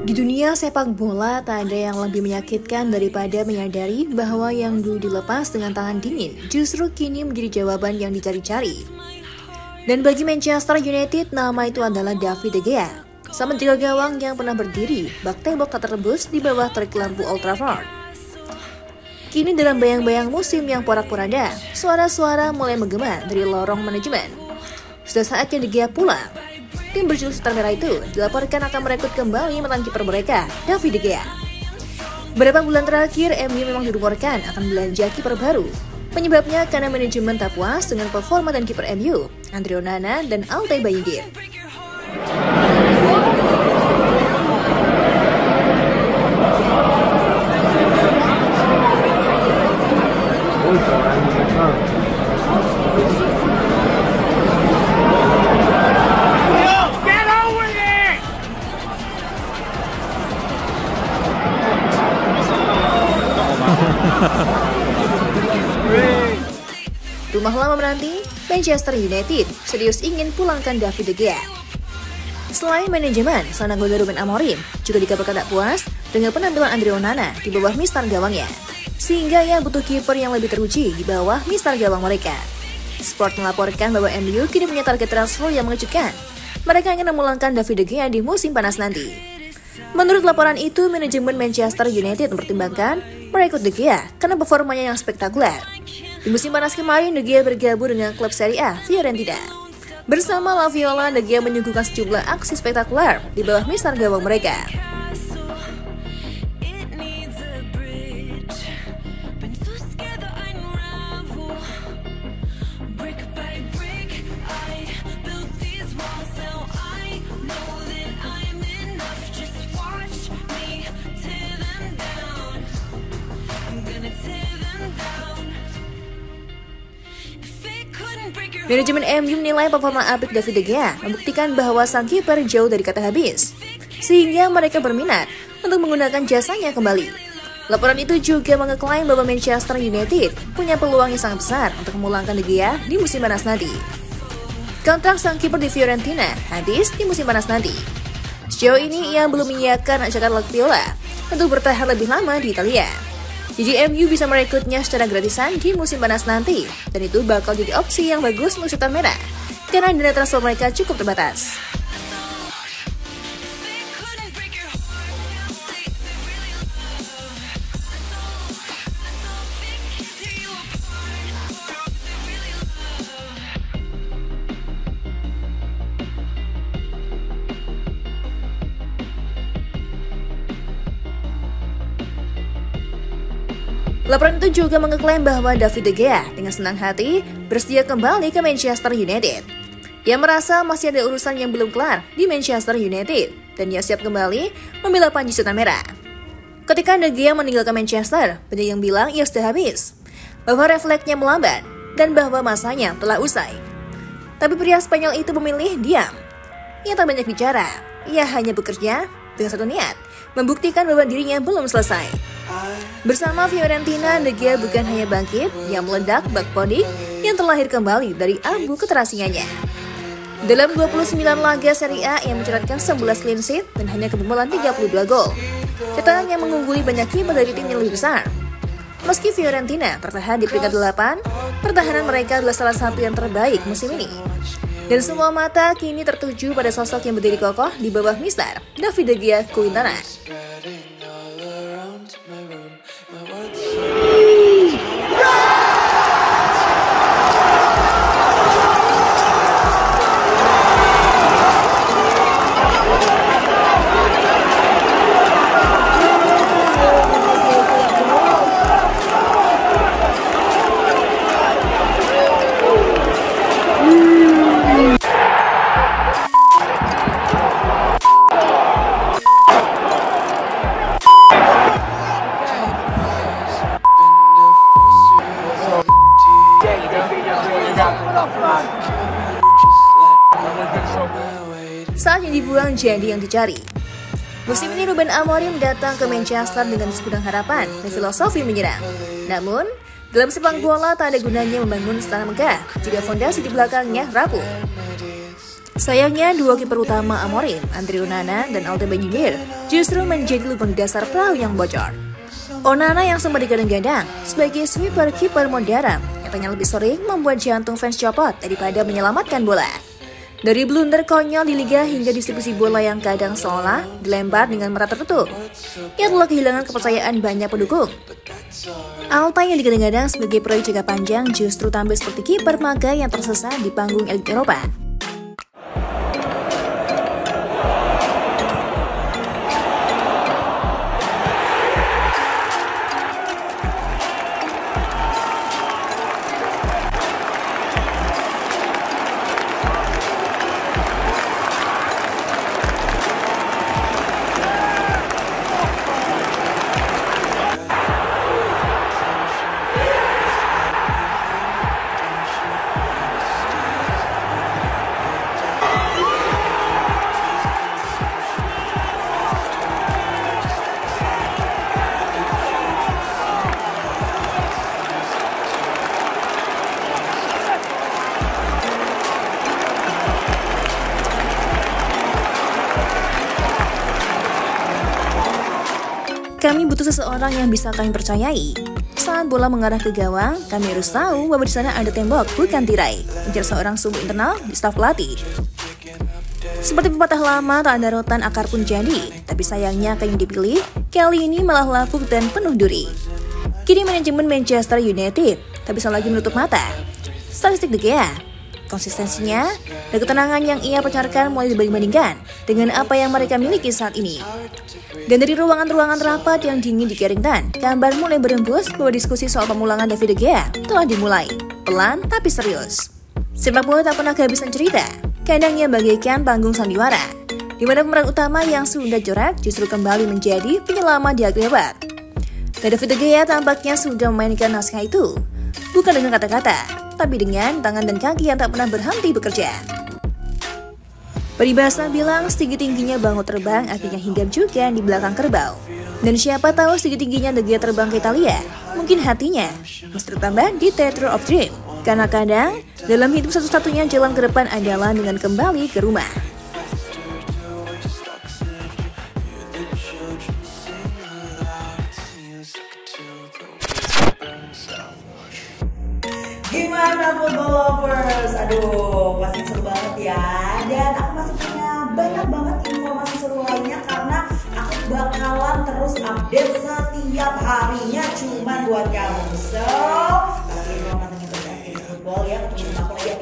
Di dunia sepak bola, tak ada yang lebih menyakitkan daripada menyadari bahwa yang dulu dilepas dengan tangan dingin justru kini menjadi jawaban yang dicari-cari. Dan bagi Manchester United, nama itu adalah David De Gea, sama tiga gawang yang pernah berdiri bak tembok tak tertebus di bawah terik lampu Old Trafford. Kini dalam bayang-bayang musim yang porak-poranda, suara-suara mulai menggema dari lorong manajemen. Sudah saatnya De Gea pulang. Tim berjuluk Setan Merah itu dilaporkan akan merekrut kembali mantan kiper mereka, David De Gea. Beberapa bulan terakhir, MU memang dirumorkan akan belanja kiper baru. Penyebabnya karena manajemen tak puas dengan performa dan kiper MU, Andre Onana dan Altay Bayindir. Rumah lama menanti, Manchester United serius ingin pulangkan David De Gea. Selain manajemen, sang anggota Ruben Amorim juga dikabarkan tak puas dengan penampilan Andre Onana di bawah mistar gawangnya, sehingga ia butuh kiper yang lebih teruji di bawah mistar gawang mereka. Sport melaporkan bahwa MU kini punya target transfer yang mengejutkan. Mereka ingin memulangkan David De Gea di musim panas nanti. Menurut laporan itu, manajemen Manchester United mempertimbangkan merekrut De Gea karena performanya yang spektakuler. Di musim panas kemarin, De Gea bergabung dengan klub Serie A, Fiorentina. Bersama La Viola, De Gea menyuguhkan sejumlah aksi spektakuler di bawah mistar gawang mereka. Manajemen MU menilai performa apik David De Gea membuktikan bahwa sang kiper jauh dari kata habis, sehingga mereka berminat untuk menggunakan jasanya kembali. Laporan itu juga mengeklaim bahwa Manchester United punya peluang yang sangat besar untuk memulangkan De Gea di musim panas nanti. Kontrak sang kiper di Fiorentina habis di musim panas nanti. Sejauh ini ia belum menyiapkan ajakan La Viola untuk bertahan lebih lama di Italia. Jadi MU bisa merekrutnya secara gratisan di musim panas nanti, dan itu bakal jadi opsi yang bagus untuk Setan Merah karena dana transfer mereka cukup terbatas. Laporan itu juga mengeklaim bahwa David De Gea dengan senang hati bersedia kembali ke Manchester United. Ia merasa masih ada urusan yang belum kelar di Manchester United dan ia siap kembali membela panji Setan Merah. Ketika De Gea meninggalkan Manchester, banyak yang bilang ia sudah habis, bahwa refleksnya melambat dan bahwa masanya telah usai. Tapi pria Spanyol itu memilih diam. Ia tak banyak bicara, ia hanya bekerja dengan satu niat, membuktikan bahwa dirinya belum selesai. Bersama Fiorentina, De Gea bukan hanya bangkit, ia meledak bak podi yang terlahir kembali dari abu keterasingannya. Dalam 29 laga Serie A, ia mencatatkan 11 clean sheet dan hanya kebobolan 32 gol. Catatan yang mengungguli banyak kiper dari tim yang lebih besar. Meski Fiorentina tertahan di peringkat 8, pertahanan mereka adalah salah satu yang terbaik musim ini. Dan semua mata kini tertuju pada sosok yang berdiri kokoh di bawah mistar David De Gea Quintana. Saatnya dibuang jadi yang dicari. Musim ini Ruben Amorim datang ke Manchester dengan segudang harapan dan filosofi menyerang. Namun, dalam sepak bola tak ada gunanya membangun istana megah jika fondasi di belakangnya rapuh. Sayangnya, dua kiper utama Amorim, Andre Onana dan Alden Benjamir justru menjadi lubang dasar perahu yang bocor. Onana yang sempat digadang-gadang sebagai sweeper kiper modern, nyatanya lebih sering membuat jantung fans copot daripada menyelamatkan bola. Dari blunder konyol di liga hingga distribusi bola yang kadang seolah dilempar dengan merata tertutup, ia telah kehilangan kepercayaan banyak pendukung. Altay yang digadang-gadang sebagai proyek jangka panjang justru tampil seperti kiper maga yang tersesat di panggung elit Eropa. Kami butuh seseorang yang bisa kami percayai. Saat bola mengarah ke gawang, kami harus tahu bahwa di sana ada tembok, bukan tirai. Ujar seorang sumber internal di staf pelatih. Seperti pepatah lama, tak ada rotan akar pun jadi. Tapi sayangnya yang dipilih, kali ini malah lapuk dan penuh duri. Kini manajemen Manchester United tak bisa lagi menutup mata. Statistik De Gea, konsistensinya, dan ketenangan yang ia percayakan mulai dibanding-bandingkan dengan apa yang mereka miliki saat ini. Dan dari ruangan-ruangan rapat yang dingin di Carrington, gambar mulai berembus bahwa diskusi soal pemulangan David De Gea telah dimulai, pelan tapi serius. Sepak bola tak pernah kehabisan cerita, kadangnya bagaikan panggung sandiwara, di mana pemeran utama yang sudah coret justru kembali menjadi penyelamat di akhir babak. Dan David De Gea tampaknya sudah memainkan naskah itu, bukan dengan kata-kata, tapi dengan tangan dan kaki yang tak pernah berhenti bekerja. Peribahasa bilang setinggi-tingginya bangun terbang akhirnya hinggap juga di belakang kerbau. Dan siapa tahu setinggi-tingginya De Gea terbang ke Italia, mungkin hatinya mesti tertambah di Theater of Dream. Karena kadang dalam hidup satu-satunya jalan ke depan adalah dengan kembali ke rumah. Gimana football lovers? Aduh, pasti seru banget ya. Dan aku masih punya banyak banget informasi seru lainnya karena aku bakalan terus update setiap harinya cuman buat kamu. So, pasti mau nonton football ya, ketemu aku lagi